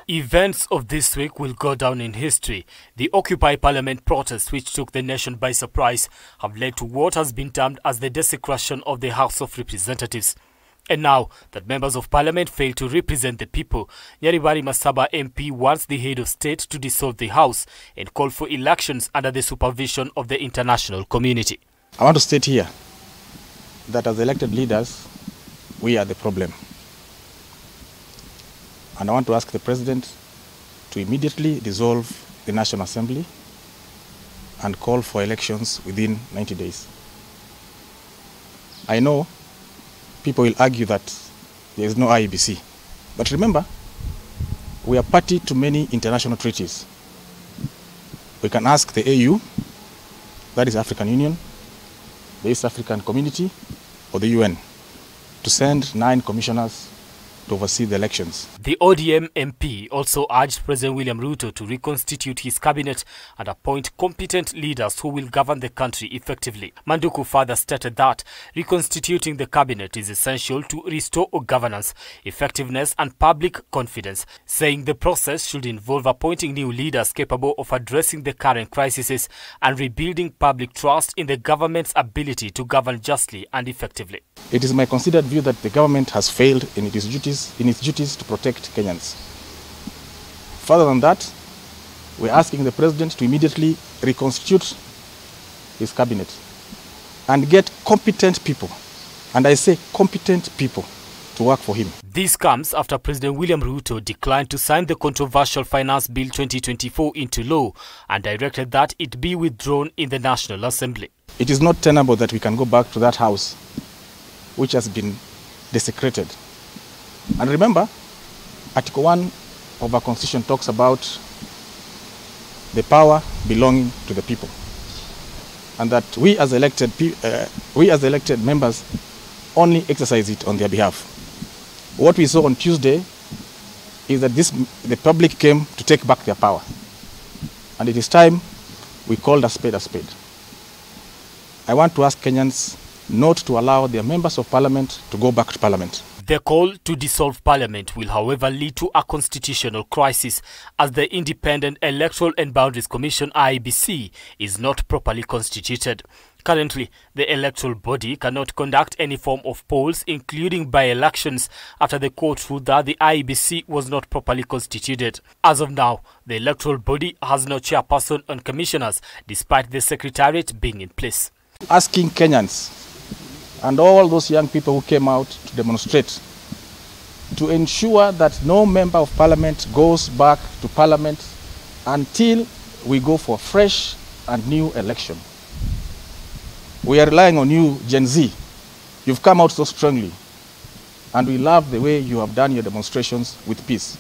Events of this week will go down in history. The Occupy Parliament protests, which took the nation by surprise, have led to what has been termed as the desecration of the House of Representatives. And now that members of parliament fail to represent the people, Nyaribari Masaba MP wants the head of state to dissolve the House and call for elections under the supervision of the international community. I want to state here that as elected leaders, we are the problem. And I want to ask the President to immediately dissolve the National Assembly and call for elections within 90 days. I know people will argue that there is no IEBC. But remember, we are party to many international treaties. We can ask the AU, that is African Union, the East African Community, or the UN, to send 9 commissioners to oversee the elections. The ODM MP also urged President William Ruto to reconstitute his cabinet and appoint competent leaders who will govern the country effectively. Manduku further stated that reconstituting the cabinet is essential to restore governance, effectiveness and public confidence, saying the process should involve appointing new leaders capable of addressing the current crises and rebuilding public trust in the government's ability to govern justly and effectively. It is my considered view that the government has failed in its duties to protect Kenyans. Further than that, we're asking the President to immediately reconstitute his cabinet and get competent people, and I say competent people, to work for him. This comes after President William Ruto declined to sign the controversial Finance Bill 2024 into law and directed that it be withdrawn in the National Assembly. It is not tenable that we can go back to that house which has been desecrated. And remember, Article 1 of our Constitution talks about the power belonging to the people, and that we as elected members only exercise it on their behalf. What we saw on Tuesday is that the public came to take back their power, and it is time we called a spade a spade. I want to ask Kenyans not to allow their members of parliament to go back to parliament. The call to dissolve parliament will, however, lead to a constitutional crisis as the Independent Electoral and Boundaries Commission (IEBC) is not properly constituted. Currently, the electoral body cannot conduct any form of polls, including by-elections, after the court ruled that the IEBC was not properly constituted. As of now, the electoral body has no chairperson and commissioners, despite the secretariat being in place. Asking Kenyans and all those young people who came out to demonstrate to ensure that no member of parliament goes back to parliament until we go for a fresh and new election. We are relying on you, Gen Z. You've come out so strongly, and we love the way you have done your demonstrations with peace.